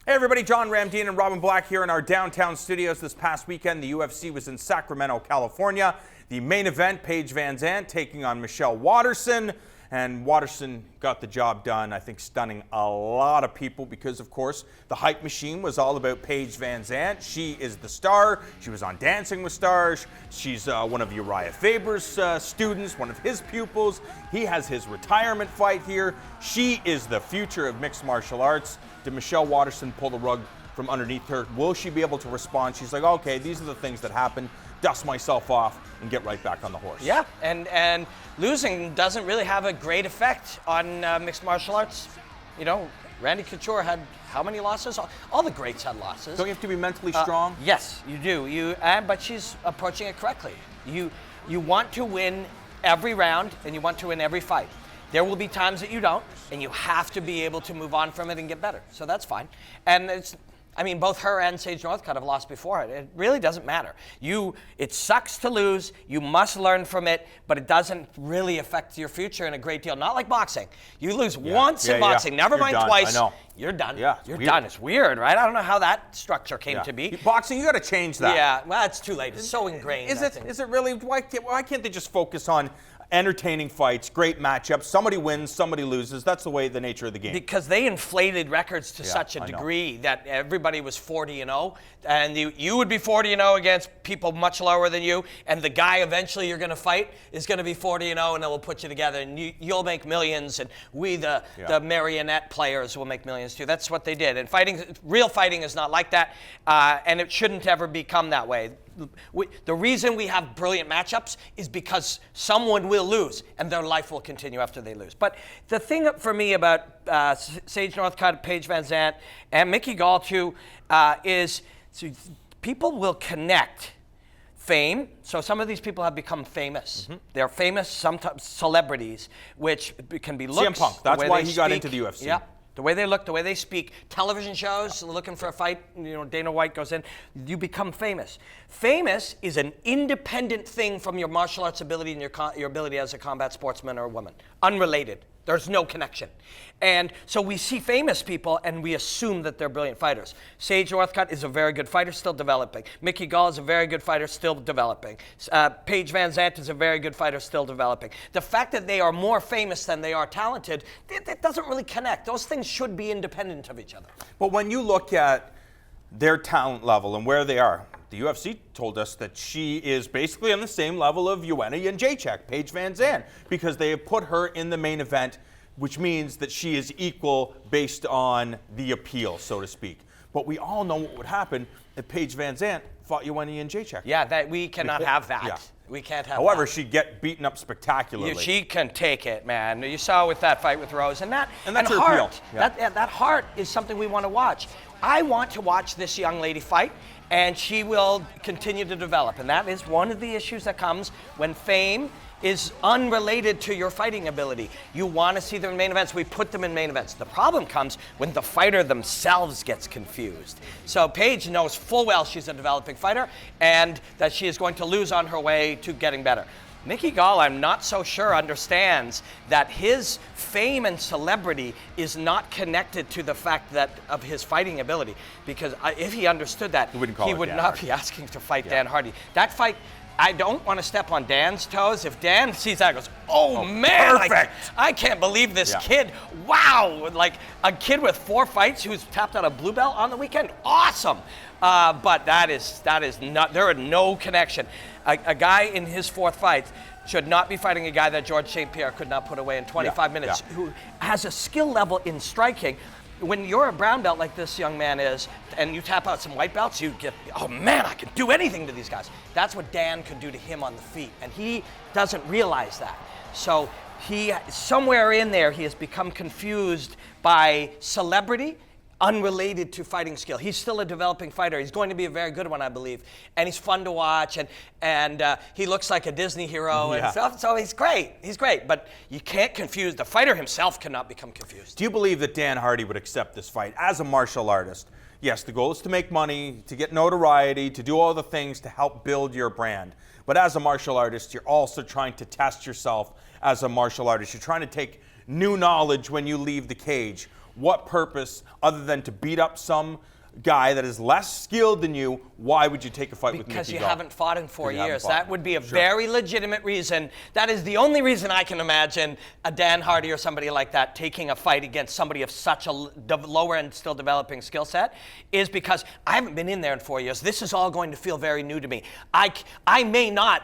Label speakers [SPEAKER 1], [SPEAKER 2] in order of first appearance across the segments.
[SPEAKER 1] Hey everybody, John Ramdeen and Robin Black here in our downtown studios. This past weekend, the UFC was in Sacramento, California. The main event, Paige VanZant taking on Michelle Waterson. And Waterson got the job done, I think stunning a lot of people because, of course, the hype machine was all about Paige VanZant. She is the star. She was on Dancing with Stars. She's one of Uriah Faber's students, one of his pupils. He has his retirement fight here. She is the future of mixed martial arts. Did Michelle Waterson pull the rug from underneath her? Will she be able to respond? She's like, okay, these are the things that happen. Dust myself off and get right back on the horse.
[SPEAKER 2] Yeah, and losing doesn't really have a great effect on mixed martial arts. You know, Randy Couture had how many losses? All the greats had losses.
[SPEAKER 1] Don't you have to be mentally strong?
[SPEAKER 2] Yes, you do. But she's approaching it correctly. You want to win every round and you want to win every fight. There will be times that you don't, and you have to be able to move on from it and get better. So that's fine. And both her and Sage Northcutt have lost before. It really doesn't matter. It sucks to lose. You must learn from it, but it doesn't really affect your future in a great deal. Not like boxing. You lose once in boxing, never mind twice.
[SPEAKER 1] I know.
[SPEAKER 2] You're done.
[SPEAKER 1] Yeah,
[SPEAKER 2] you're done. It's weird, right? I don't know how that structure came to be.
[SPEAKER 1] Boxing, you got to change that.
[SPEAKER 2] Yeah, well, it's too late. It's so ingrained.
[SPEAKER 1] Is it really? Why can't they just focus on entertaining fights, great matchups? Somebody wins, somebody loses. That's the way, the nature of the game.
[SPEAKER 2] Because they inflated records to such a degree that everybody was 40-0, and you would be 40-0 against people much lower than you, and the guy eventually you're going to fight is going to be 40-0, and it will put you together, and you'll make millions, and we, the marionette players, will make millions too. That's what they did. And real fighting is not like that, and it shouldn't ever become that way. The reason we have brilliant matchups is because someone will lose and their life will continue after they lose. But the thing for me about Sage Northcutt, Paige VanZant, and Mickey Gall too, is people will connect fame. So some of these people have become famous. Mm-hmm. They're famous, sometimes celebrities, which can be looks.
[SPEAKER 1] CM Punk, that's why he got into the UFC.
[SPEAKER 2] Yeah. The way they look, the way they speak, television shows, looking for a fight, Dana White goes in, you become famous. Famous is an independent thing from your martial arts ability and your ability as a combat sportsman or woman. Unrelated. There's no connection. And so we see famous people and we assume that they're brilliant fighters. Sage Northcutt is a very good fighter, still developing. Mickey Gall is a very good fighter, still developing. Paige VanZant is a very good fighter, still developing. The fact that they are more famous than they are talented, that doesn't really connect. Those things should be independent of each other.
[SPEAKER 1] But when you look at their talent level and where they are, the UFC told us that she is basically on the same level of Joanna Jędrzejczyk, Paige VanZant, because they have put her in the main event, which means that she is equal based on the appeal, so to speak. But we all know what would happen if Paige VanZant fought Joanna Jędrzejczyk.
[SPEAKER 2] Yeah, we cannot have that. Yeah. We can't have
[SPEAKER 1] However,
[SPEAKER 2] that.
[SPEAKER 1] she'd get beaten up spectacularly.
[SPEAKER 2] She can take it, man. You saw with that fight with Rose. And that's her
[SPEAKER 1] heart.
[SPEAKER 2] Yeah. That heart is something we want to watch. I want to watch this young lady fight, and she will continue to develop. And that is one of the issues that comes when fame is unrelated to your fighting ability. You want to see them in main events. We put them in main events. The problem comes when the fighter themselves gets confused. So Paige knows full well she's a developing fighter and that she is going to lose on her way to getting better. Mickey Gall, I'm not so sure, understands that his fame and celebrity is not connected to the fact of his fighting ability. Because if he understood that, he would not be asking to fight Dan Hardy. That fight, I don't want to step on Dan's toes. If Dan sees that, goes, oh man,
[SPEAKER 1] perfect.
[SPEAKER 2] I can't believe this kid. Wow, like a kid with 4 fights who's tapped out a blue belt on the weekend. Awesome. But that is not. There are no connection. A guy in his 4th fight should not be fighting a guy that George St. Pierre could not put away in 25 minutes, who has a skill level in striking. When you're a brown belt like this young man is, and you tap out some white belts, you get, oh man, I can do anything to these guys. That's what Dan could do to him on the feet, and he doesn't realize that. So somewhere in there, he has become confused by celebrity, unrelated to fighting skill. He's still a developing fighter. He's going to be a very good one, I believe. And he's fun to watch, and he looks like a Disney hero and stuff. So he's great. He's great. But you can't confuse. The fighter himself cannot become confused.
[SPEAKER 1] Do you believe that Dan Hardy would accept this fight as a martial artist? Yes, the goal is to make money, to get notoriety, to do all the things to help build your brand. But as a martial artist, you're also trying to test yourself as a martial artist. You're trying to take new knowledge when you leave the cage. What purpose, other than to beat up some guy that is less skilled than you, why would you take a fight with Mickey Gall?
[SPEAKER 2] Because you haven't fought in 4 years. That would be a very legitimate reason. That is the only reason I can imagine a Dan Hardy or somebody like that taking a fight against somebody of such a lower and still developing skill set, is because I haven't been in there in 4 years. This is all going to feel very new to me. I may not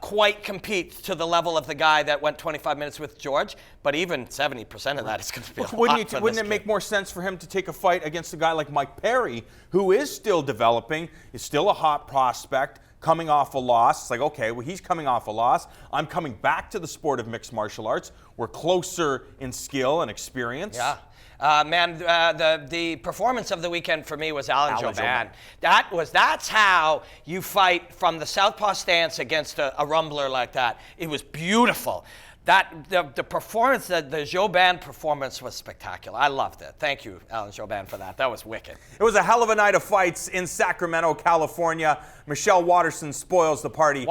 [SPEAKER 2] quite compete to the level of the guy that went 25 minutes with George, but even 70% of that is going to be a lot for
[SPEAKER 1] Wouldn't it make more sense for him to take a fight against a guy like Mike Perry, who is still developing, is still a hot prospect, coming off a loss? It's like, okay, well, he's coming off a loss. I'm coming back to the sport of mixed martial arts. We're closer in skill and experience.
[SPEAKER 2] Yeah. The performance of the weekend for me was Alan Jouban. That's how you fight from the southpaw stance against a rumbler like that. It was beautiful. The performance, the Jouban performance was spectacular. I loved it. Thank you, Alan Jouban, for that. That was wicked.
[SPEAKER 1] It was a hell of a night of fights in Sacramento, California. Michelle Waterson spoils the party.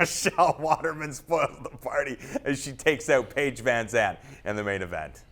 [SPEAKER 1] Michelle Waterman spoils the party as she takes out Paige VanZant in the main event.